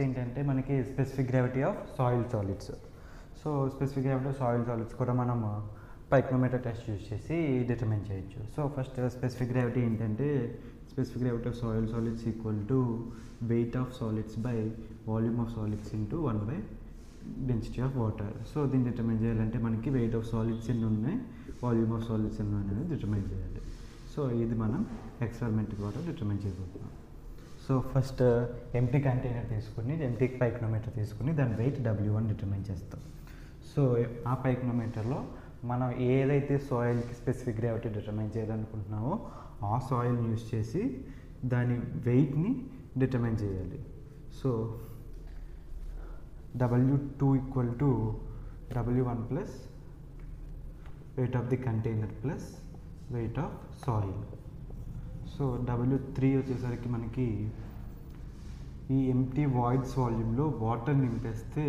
ఏంటంటే మనకి specific gravity of soil solids. So specific gravity of soil solids కూడా మనం పైక్రోమీటర్ టెస్ట్ యూజ్ చేసి డిటర్మైన్ చేయొచ్చు. సో ఫస్ట్ స్పెసిఫిక్ గ్రావిటీ ఏంటంటే specific gravity of soil solids equal to weight of solids by volume of solids into 1 by density of water. So దీన్ని determine చేయాలంటే మనకి wait of solids ఎన్ని ఉన్నాయి, volume of solids ఎన్ని ఉన్నాయి అనేది determine చేయాలి. సో ఇది మనం ఎక్స్పెరిమెంట్ ద్వారా డిటర్మైన్ చేయబోతున్నాం. సో ఫస్ట్ ఎంటీ కంటైనర్ తీసుకుని ఎంటీ పైక్రోమీటర్ తీసుకుని దాని వెయిట్ W1 డిటర్మైన్ చేస్తాం. సో ఆ పైక్రోమీటర్లో మనం ఏదైతే సాయిల్కి స్పెసిఫిక్ గ్రావిటీ డిటర్మైన్ చేయాలనుకుంటున్నామో ఆ సాయిల్ని యూజ్ చేసి దాని వెయిట్ని డిటర్మైన్ చేయాలి. So W2 equal to W1 plus weight of the container plus weight of soil. So W3 వచ్చేసరికి మనకి ఈ ఎంటీ వాయిడ్స్ వాల్యూమ్లో వాటర్ నింపేసి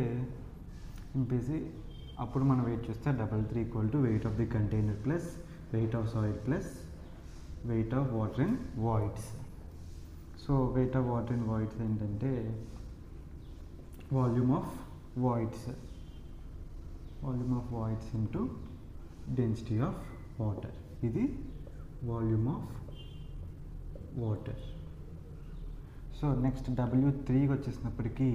అప్పుడు మనం వెయిట్ చూస్తే W3 equal to weight of the container plus weight of soil plus weight of water in voids. So weight of water in voids ఏంటంటే volume of voids into density of water. ఇది volume of water. So next W3కి వచ్చేసినప్పటికీ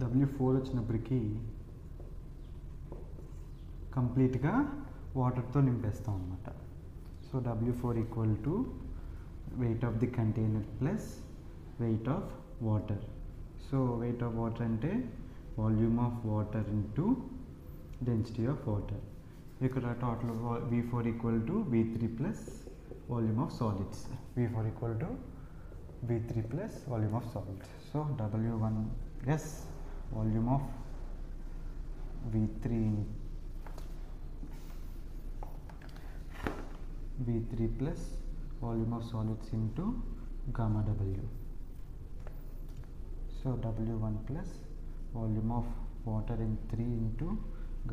W4 వచ్చినప్పటికీ కంప్లీట్గా వాటర్తో నింపేస్తాం అన్నమాట. So W4 equal to weight of the container plus weight of water. So weight of water అంటే volume of water into density of water. ఇక్కడ total V4 equal to V3 plus volume of solids. V4 equal to V3 plus volume of solids. So W1 as volume of V3 plus volume of solids into gamma W. So W1 plus volume of water in 3 into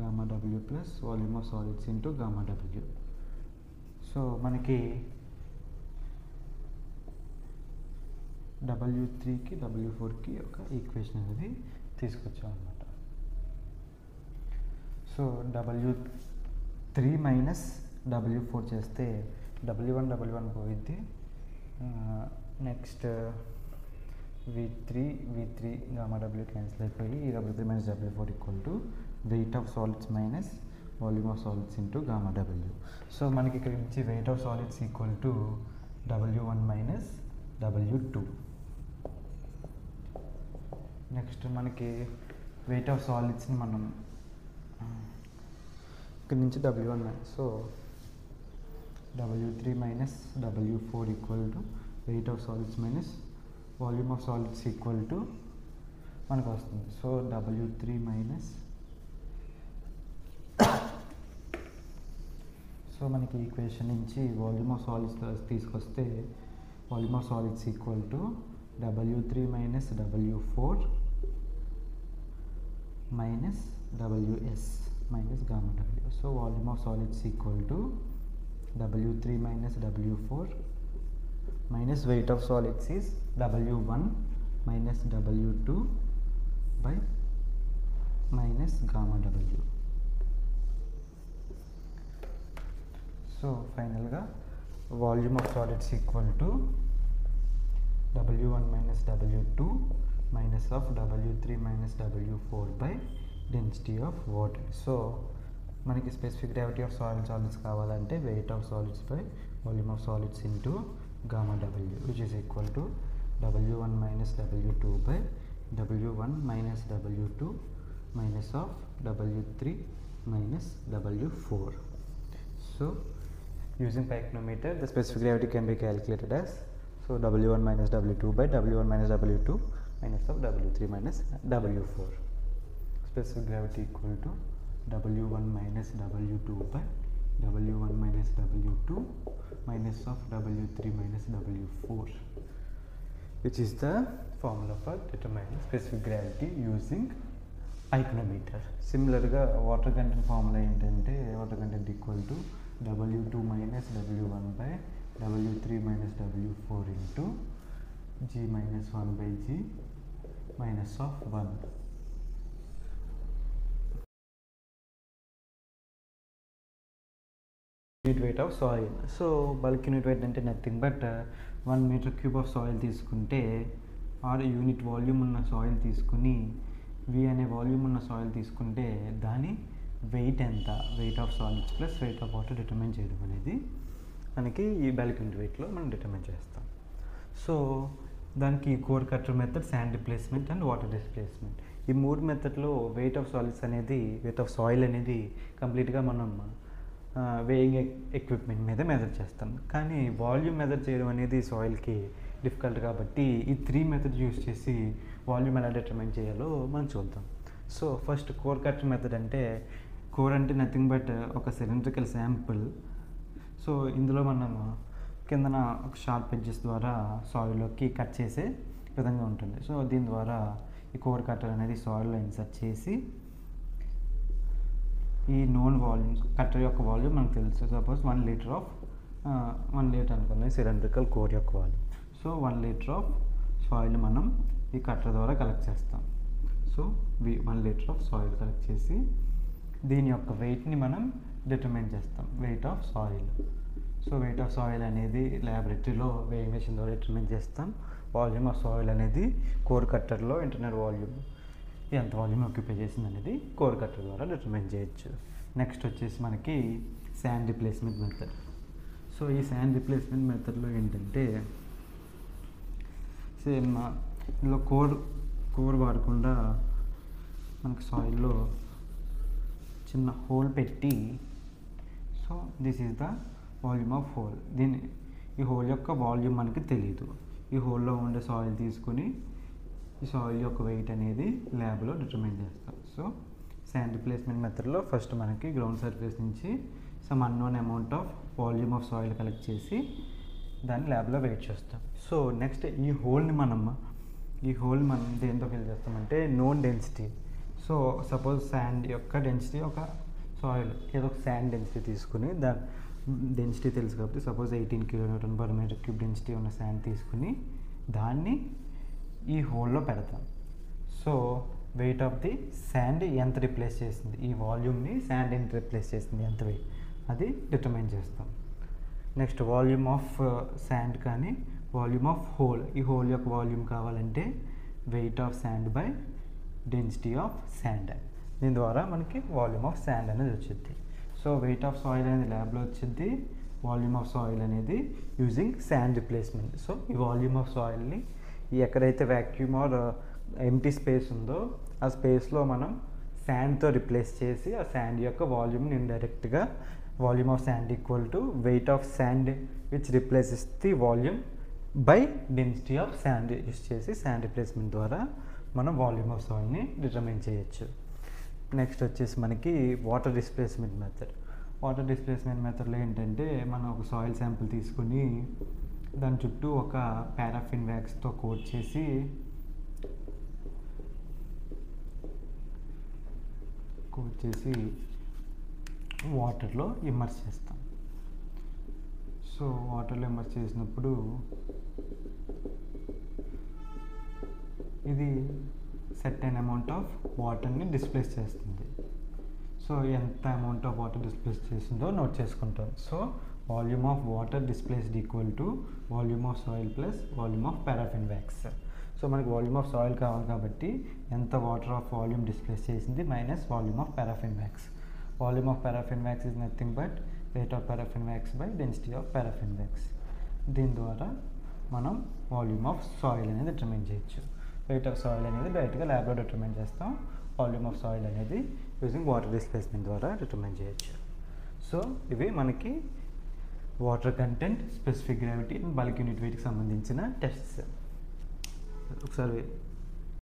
gamma W plus volume of solids into gamma W. So మనకి W3కి W4కి ఒక equation అనేది తీసుకొచ్చాం అన్నమాట. So W3 minus W4 చేస్తే W1 పోయిద్ది. Next V3 gamma W cancel అయిపోయి W3 minus W4 equal to weight of solids minus volume of solids into gamma W. So మనకి ఇక్కడ నుంచి wait of solids equal to W1 minus W2. Next మనకి weight of సాలిడ్స్ని మనం ఇక్కడ నుంచి W1 so W3 minus W4 equal to weight of solids minus volume of solids equal to మనకు వస్తుంది. So W3 minus so మనకి equation నుంచి volume of solids తీసుకొస్తే volume of solids equal to W3 minus W4 minus WS minus gamma W. So volume of solids equal to W3 minus W4 minus weight of solids is W1 minus W2 by minus gamma W. So ఫైనల్గా volume of solids equal to W1 minus W2 minus of W3 minus W4 by density of water. So మనకి specific gravity of solids కావాలంటే weight of solids by volume of solids into gamma W which is equal to W1 minus W2 by W1 minus W2 minus of W3 minus W4. So using pyranometer the specific gravity can be calculated as W1 minus W2 by W1 minus W2 minus of W3 minus W4. Specific gravity equal to W1 minus W2 by W1 minus W2 minus of W3 minus W4, which is the formula for determining specific gravity using pyranometer. Similarly, water content formula ఏంటంటే water content equal to W2 minus W1 by W3 minus W4 into g minus 1 by g minus of 1. Unit weight of soil. So bulk unit weight అంటే nothing but 1 metre cube of soil తీసుకుంటే or unit volume ఉన్న soil తీసుకుని we అనే volume ఉన్న soil తీసుకుంటే దాని wait ఎంత, wait of solids plus weight of water determine చేయడం అనేది మనకి ఈ బల్క్ యూనిట్ వెయిట్లో మనం డిటర్మైన్ చేస్తాం. సో దానికి core cutter method, sand replacement and water displacement, ఈ 3 మెథడ్లో వెయిట్ ఆఫ్ సాలిడ్స్ అనేది, వెయిట్ ఆఫ్ సాయిల్ అనేది కంప్లీట్గా మనం వేయింగ్ ఎక్విప్మెంట్ మీద మెజర్ చేస్తాం. కానీ వాల్యూమ్ మెజర్ చేయడం అనేది సాయిల్కి డిఫికల్ట్ కాబట్టి ఈ 3 మెథడ్స్ యూస్ చేసి వాల్యూమ్ ఎలా డిటర్మైన్ చేయాలో మనం చూద్దాం. So first core cutter method అంటే, కోర్ అంటే నథింగ్ బట్ ఒక సిలిండ్రికల్ శాంపుల్. సో ఇందులో మనం కిందన ఒక షార్ప్ ఎడ్జెస్ ద్వారా సాయిల్లోకి కట్ చేసే విధంగా ఉంటుంది. సో దీని ద్వారా ఈ కోర్ కట్టర్ అనేది సాయిల్లో ఇన్సర్ట్ చేసి ఈ నోన్ వాల్యూమ్స్, కట్టర్ యొక్క వాల్యూమ్ మనకు తెలుసు. సపోజ్ 1 లీటర్ అనుకున్నాయి సిలిండ్రికల్ కోర్ యొక్క volume. So 1 litre of soil మనం ఈ కట్టర్ ద్వారా కలెక్ట్ చేస్తాం. So 1 litre of soil collect చేసి దీని యొక్క వెయిట్ని మనం డిటర్మైన్ చేస్తాం, wait of soil. So weight of soil అనేది ల్యాబొరేటరీలో వేయింగ్ మెషిన్ ద్వారా డిటర్మైన్ చేస్తాం. వాల్యూమ్ ఆఫ్ సాయిల్ అనేది కోర్ కట్టర్లో ఇంటర్నల్ వాల్యూమ్, ఎంత వాల్యూమ్ ఆక్యుపై చేసింది అనేది కోర్ కట్టర్ ద్వారా డిటర్మైన్ చేయొచ్చు. నెక్స్ట్ వచ్చేసి మనకి శాండ్ రిప్లేస్మెంట్ మెథడ్. సో ఈ శాండ్ రిప్లేస్మెంట్ మెథడ్లో ఏంటంటే సేమ్ ఇందులో కోర్ వాడకుండా మనకి సాయిల్లో చిన్న హోల్ పెట్టి, so this is the volume of whole. ఈ హోల్ యొక్క వాల్యూమ్ మనకి తెలియదు. ఈ హోల్లో ఉండే సాయిల్ తీసుకుని ఈ సాయిల్ యొక్క వెయిట్ అనేది ల్యాబ్లో డిటర్మైన్ చేస్తాం. సో శాండ్ రిప్లేస్మెంట్ మెథడ్లో ఫస్ట్ మనకి గ్రౌండ్ సర్ఫేస్ నుంచి some unknown amount of volume of soil collect చేసి దాన్ని ల్యాబ్లో వెయిట్ చేస్తాం. సో నెక్స్ట్ ఈ హోల్ని మనం దేంతో ఫిల్ చేస్తామంటే known density. So suppose sand యొక్క డెన్సిటీ, ఒక సాయిల్ ఏదో ఒక శాండ్ డెన్సిటీ తీసుకుని, దాని డెన్సిటీ తెలుసు కాబట్టి సపోజ్ 18 kN/m³ డెన్సిటీ ఉన్న శాండ్ తీసుకుని దాన్ని ఈ హోల్లో పెడతాం. So weight of the sand ఎంత రిప్లేస్ చేసింది, ఈ వాల్యూమ్ని శాండ్ ఎంత రిప్లేస్ చేసింది, ఎంత వెయిట్, అది డిటర్మైన్ చేస్తాం. నెక్స్ట్ వాల్యూమ్ ఆఫ్ శాండ్ కానీ వాల్యూమ్ ఆఫ్ హోల్, ఈ హోల్ యొక్క వాల్యూమ్ కావాలంటే weight of sand by density of sand. దీని ద్వారా మనకి వాల్యూమ్ ఆఫ్ శాండ్ అనేది వచ్చింది. సో వెయిట్ ఆఫ్ సాయిల్ అనేది ల్యాబ్లో వచ్చింది, వాల్యూమ్ ఆఫ్ సాయిల్ అనేది యూజింగ్ శాండ్ రిప్లేస్మెంట్. సో ఈ వాల్యూమ్ ఆఫ్ సాయిల్ని ఎక్కడైతే వ్యాక్యూమ్ ఆర్ ఎంటీ స్పేస్ ఉందో ఆ స్పేస్లో మనం శాండ్తో రిప్లేస్ చేసి ఆ శాండ్ యొక్క వాల్యూమ్ని ఇండైరెక్ట్గా volume of sand equal to weight of sand which replaces the volume by density of sand use చేసి శాండ్ రిప్లేస్మెంట్ ద్వారా మనం వాల్యూమ్ ఆఫ్ సాయిల్ని డిటర్మైన్ చేయొచ్చు. నెక్స్ట్ వచ్చేసి మనకి water displacement method. Water displacement మెథడ్లో ఏంటంటే మనం ఒక సాయిల్ శాంపుల్ తీసుకుని దాని చుట్టూ ఒక పారాఫిన్ వ్యాక్స్తో కోట్ చేసి వాటర్లో ఇమ్మర్స్ చేస్తాం. సో వాటర్లో ఇమ్మర్స్ చేసినప్పుడు ఇది సర్టెన్ అమౌంట్ ఆఫ్ వాటర్ని డిస్ప్లేస్ చేస్తుంది. సో ఎంత అమౌంట్ ఆఫ్ వాటర్ డిస్ప్లేస్ చేసిందో నోట్ చేసుకుంటాం. So volume of water displaced equal to volume of soil plus volume of paraffin wax. So మనకి వాల్యూమ్ ఆఫ్ సాయిల్ కావాలి కాబట్టి ఎంత వాటర్ ఆఫ్ వాల్యూమ్ డిస్ప్లేస్ చేసింది minus volume of paraffin wax. Volume of paraffin wax is nothing but rate of paraffin wax by density of paraffin wax. దీని ద్వారా మనం volume of soil అనేది determine చేయొచ్చు. Weight of soil అనేది డైరెక్ట్గా ల్యాబ్లో determine చేస్తాం. వాల్యూమ్ ఆఫ్ సాయిల్ అనేది యూజింగ్ వాటర్ డిస్ప్లేస్మెంట్ ద్వారా డిటర్మైన్ చేయొచ్చు. సో ఇవి మనకి water content, specific gravity and bulk unit వెయిట్కి సంబంధించిన టెస్ట్స్. ఒకసారి